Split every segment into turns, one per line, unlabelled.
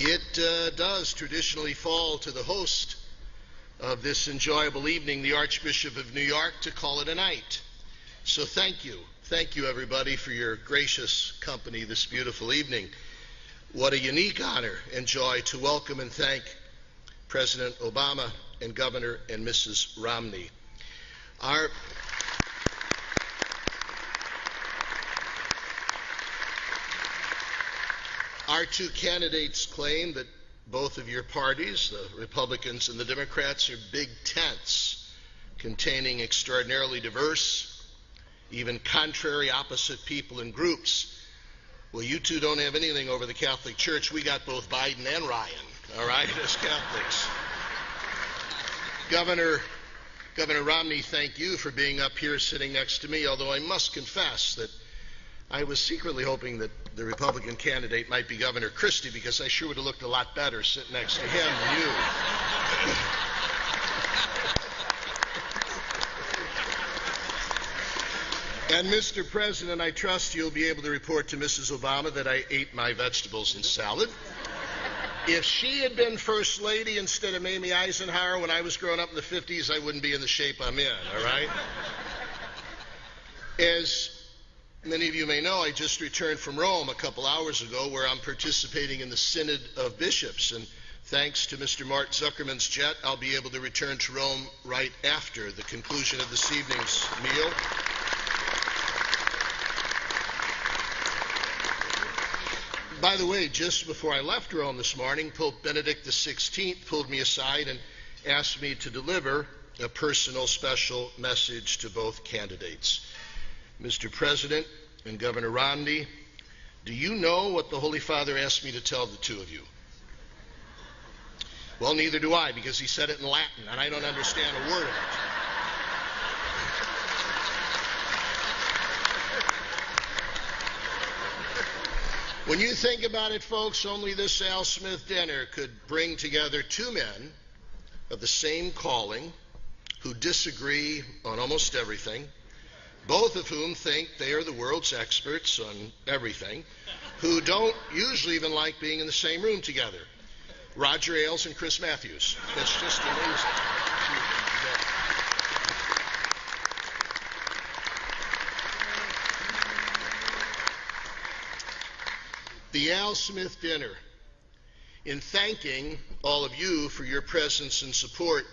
It does traditionally fall to the host of this enjoyable evening, the Archbishop of New York, to call it a night. So thank you. Thank you, everybody, for your gracious company this beautiful evening. What a unique honor and joy to welcome and thank President Obama and Governor and Mrs. Romney. Our two candidates claim that both of your parties, the Republicans and the Democrats, are big tents containing extraordinarily diverse, even contrary, opposite people and groups. Well, you two don't have anything over the Catholic Church. We got both Biden and Ryan, all right, as Catholics. Governor Romney, thank you for being up here sitting next to me, although I must confess that I was secretly hoping that the Republican candidate might be Governor Christie, because I sure would have looked a lot better sitting next to him than you. And Mr. President, I trust you'll be able to report to Mrs. Obama that I ate my vegetables and salad. If she had been First Lady instead of Mamie Eisenhower when I was growing up in the 50s, I wouldn't be in the shape I'm in, all right? As many of you may know, I just returned from Rome a couple hours ago, where I'm participating in the Synod of Bishops, and thanks to Mr. Mark Zuckerman's jet, I'll be able to return to Rome right after the conclusion of this evening's meal. By the way, just before I left Rome this morning, Pope Benedict XVI pulled me aside and asked me to deliver a personal special message to both candidates. Mr. President and Governor Romney, do you know what the Holy Father asked me to tell the two of you? Well, neither do I, because he said it in Latin, and I don't understand a word of it. When you think about it, folks, only this Al Smith dinner could bring together two men of the same calling who disagree on almost everything, both of whom think they are the world's experts on everything, who don't usually even like being in the same room together. Roger Ailes and Chris Matthews. That's just amazing. The Al Smith dinner. In thanking all of you for your presence and support,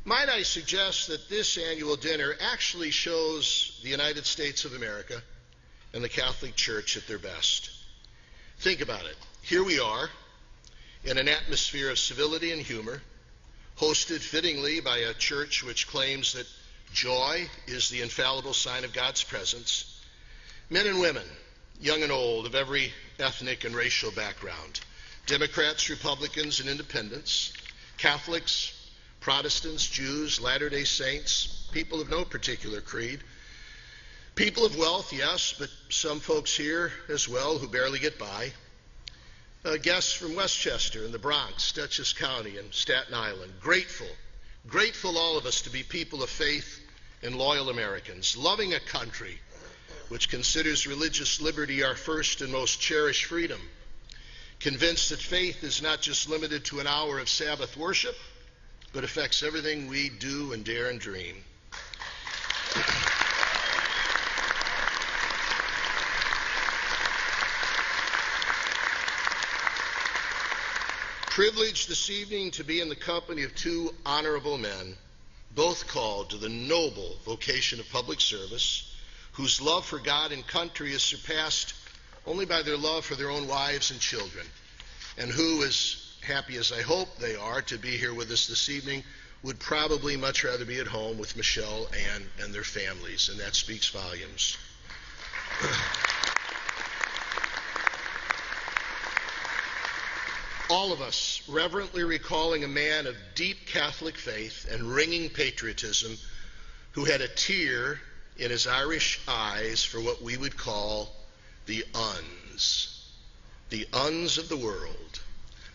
might I suggest that this annual dinner actually shows the United States of America and the Catholic Church at their best. Think about it. Here we are in an atmosphere of civility and humor, hosted fittingly by a church which claims that joy is the infallible sign of God's presence. Men and women, young and old, of every ethnic and racial background, Democrats, Republicans, and Independents, Catholics, Protestants, Jews, Latter-day Saints, people of no particular creed, people of wealth, yes, but some folks here as well who barely get by, guests from Westchester and the Bronx, Dutchess County, and Staten Island, grateful all of us to be people of faith and loyal Americans, loving a country which considers religious liberty our first and most cherished freedom, convinced that faith is not just limited to an hour of Sabbath worship, but affects everything we do and dare and dream. Privileged this evening to be in the company of two honorable men, both called to the noble vocation of public service, whose love for God and country is surpassed only by their love for their own wives and children, and who, as happy as I hope they are to be here with us this evening, would probably much rather be at home with Michelle, Ann, and their families, and that speaks volumes. All of us reverently recalling a man of deep Catholic faith and ringing patriotism who had a tear in his Irish eyes for what we would call the uns of the world,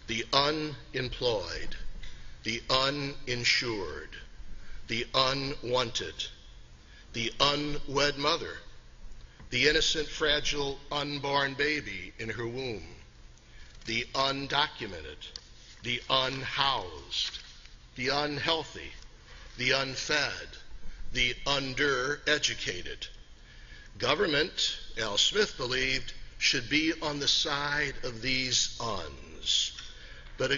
the unemployed, the uninsured, the unwanted, the unwed mother, the innocent, fragile, unborn baby in her womb, the undocumented, the unhoused, the unhealthy, the unfed, the undereducated. Government, Al Smith believed, should be on the side of these uns. But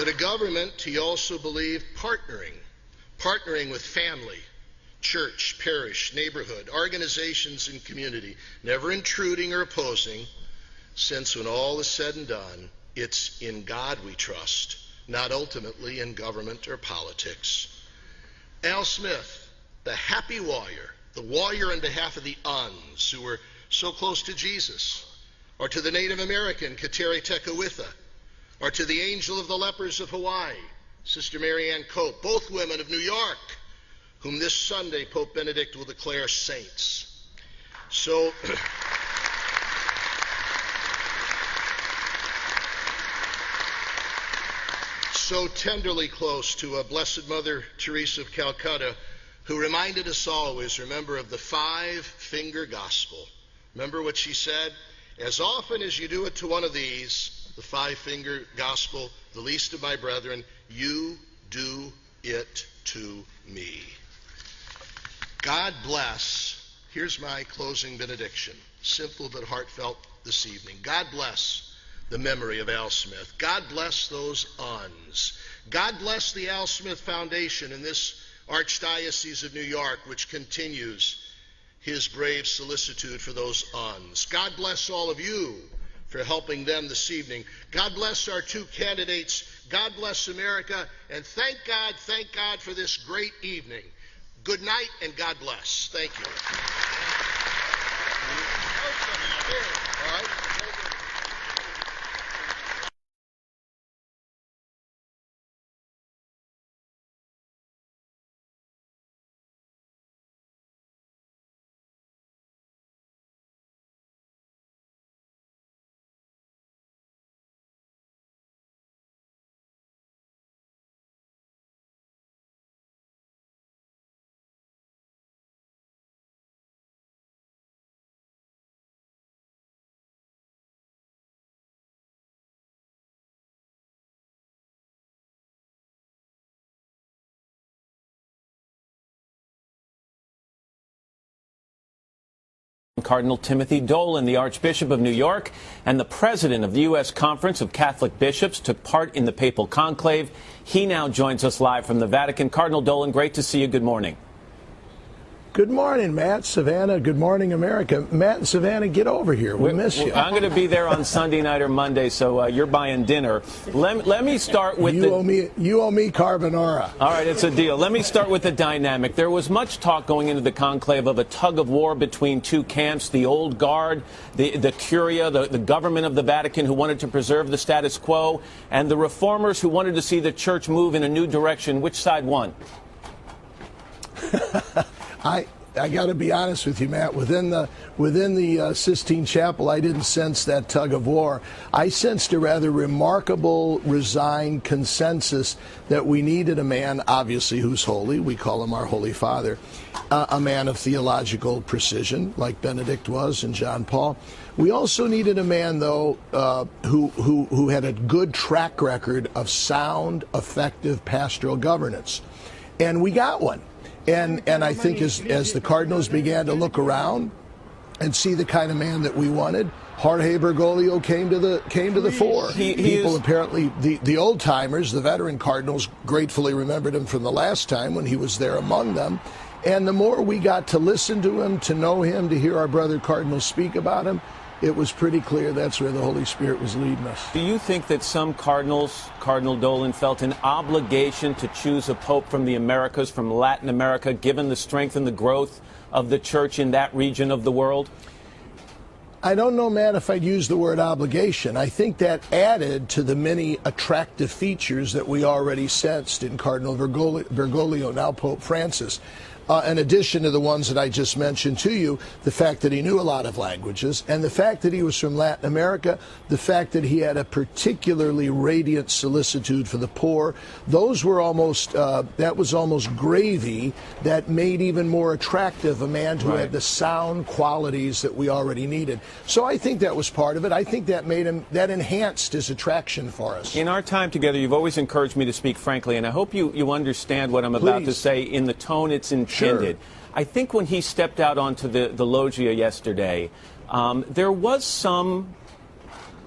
a government, he also believed, partnering with family, church, parish, neighborhood, organizations, and community, never intruding or opposing, since when all is said and done, it's in God we trust, not ultimately in government or politics. Al Smith, the happy warrior, the warrior on behalf of the uns who were so close to Jesus, or to the Native American Kateri Tekakwitha, or to the angel of the lepers of Hawaii, Sister Mary Ann Cope, both women of New York, whom this Sunday Pope Benedict will declare saints. So tenderly close to Blessed Mother Teresa of Calcutta, who reminded us always, remember, of the five-finger gospel. Remember what she said? As often as you do it to one of these, the five-finger gospel, the least of my brethren, you do it to me. God bless. Here's my closing benediction, simple but heartfelt this evening. God bless the memory of Al Smith. God bless those uns. God bless the Al Smith Foundation in this Archdiocese of New York, which continues his brave solicitude for those uns. God bless all of you for helping them this evening. God bless our two candidates. God bless America. And thank God for this great evening. Good night and God bless. Thank you. All right.
Cardinal Timothy Dolan, the Archbishop of New York and the president of the U.S. Conference of Catholic Bishops, took part in the papal conclave. He now joins us live from the Vatican. Cardinal Dolan, great to see you. Good morning.
Good morning, Matt, Savannah. Good morning, America. Matt and Savannah, get over here. We miss you.
I'm going to be there on Sunday night or Monday, so you're buying dinner. Let me start with
you owe me carbonara.
All right, it's a deal. Let me start with the dynamic. There was much talk going into the conclave of a tug of war between two camps, the old guard, the Curia, the government of the Vatican, who wanted to preserve the status quo, and the reformers who wanted to see the church move in a new direction. Which side won?
I got to be honest with you, Matt. Within the Sistine Chapel, I didn't sense that tug of war. I sensed a rather remarkable, resigned consensus that we needed a man, obviously, who's holy. We call him our Holy Father. A man of theological precision, like Benedict was and John Paul. We also needed a man, though, who had a good track record of sound, effective pastoral governance. And we got one. And I think as the Cardinals began to look around and see the kind of man that we wanted, Jorge Bergoglio came to the fore. People apparently, the old timers, the veteran Cardinals, gratefully remembered him from the last time when he was there among them. And the more we got to listen to him, to know him, to hear our brother Cardinals speak about him, it was pretty clear that's where the Holy Spirit was leading us.
Do you think that some cardinals, Cardinal Dolan, felt an obligation to choose a pope from the Americas, from Latin America, given the strength and the growth of the church in that region of the world?
I don't know, Matt, if I'd use the word obligation. I think that added to the many attractive features that we already sensed in Cardinal Bergoglio, now Pope Francis. In addition to the ones that I just mentioned to you, the fact that he knew a lot of languages, and the fact that he was from Latin America, the fact that he had a particularly radiant solicitude for the poor, those were almost, that was almost gravy that made even more attractive a man who had the sound qualities that we already needed. So I think that was part of it. I think that made him, that enhanced his attraction for us.
In our time together, you've always encouraged me to speak frankly, and I hope you understand what I'm about to say in the tone it's intended. Sure. I think when he stepped out onto the loggia yesterday, there was some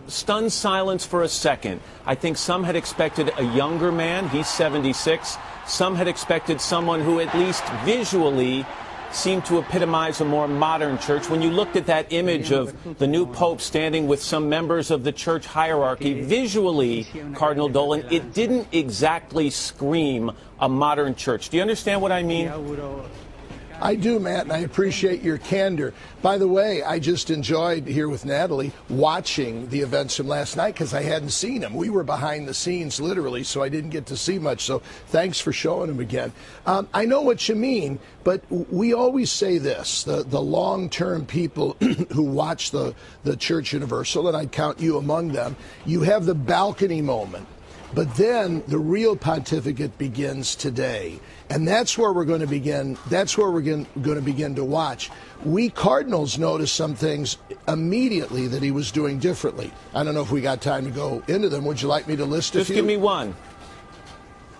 stunned silence for a second. I think some had expected a younger man. He's 76. Some had expected someone who at least visually seemed to epitomize a more modern church. When you looked at that image of the new pope standing with some members of the church hierarchy, visually, Cardinal Dolan, it didn't exactly scream a modern church. Do you understand what I mean?
I do, Matt, and I appreciate your candor. By the way, I just enjoyed here with Natalie watching the events from last night because I hadn't seen them. We were behind the scenes, literally, so I didn't get to see much. So thanks for showing them again. I know what you mean, but we always say this, the long-term people who watch the Church Universal, and I count you among them, you have the balcony moment. But then the real pontificate begins today. And that's where we're going to begin. That's where we're going to begin to watch. We Cardinals noticed some things immediately that he was doing differently. I don't know if we got time to go into them. Would you like me to list a few?
Just give me one.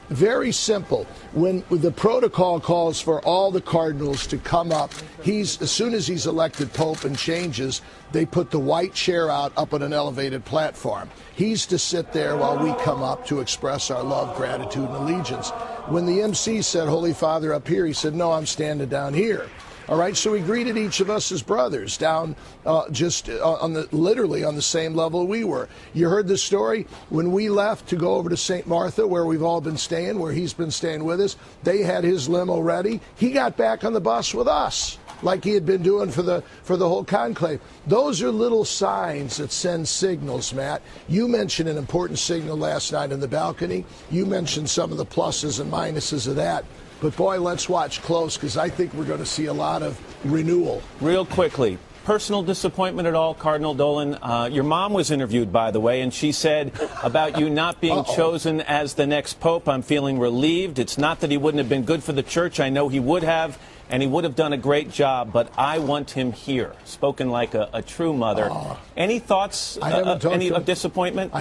Very simple. When the protocol calls for all the cardinals to come up, as soon as he's elected pope and changes, they put the white chair out up on an elevated platform. He's to sit there while we come up to express our love, gratitude, and allegiance. When the MC said, Holy Father, up here, he said, no, I'm standing down here. All right, so he greeted each of us as brothers down literally on the same level we were. You heard the story? When we left to go over to St. Martha, where we've all been staying, where he's been staying with us, they had his limo ready. He got back on the bus with us, like he had been doing for the whole conclave. Those are little signs that send signals, Matt. You mentioned an important signal last night on the balcony. You mentioned some of the pluses and minuses of that. But, boy, let's watch close because I think we're going to see a lot of renewal.
Real quickly, personal disappointment at all, Cardinal Dolan? Your mom was interviewed, by the way, and she said about you not being chosen as the next pope, I'm feeling relieved. It's not that he wouldn't have been good for the church. I know he would have, and he would have done a great job, but I want him here. Spoken like a true mother. Any thoughts, of disappointment?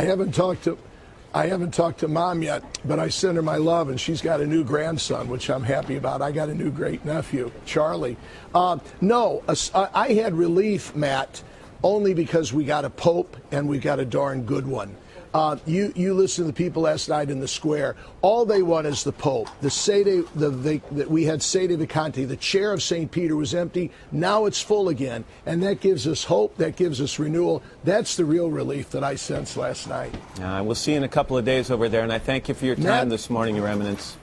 I haven't talked to Mom yet, but I sent her my love, and she's got a new grandson, which I'm happy about. I got a new great-nephew, Charlie. No, I had relief, Matt, only because we got a pope, and we got a darn good one. You listened to the people last night in the square. All they want is the Pope. We had Sede Vacante. The chair of St. Peter was empty. Now it's full again. And that gives us hope. That gives us renewal. That's the real relief that I sensed last night.
We'll see you in a couple of days over there, and I thank you for your time this morning, Your Eminence.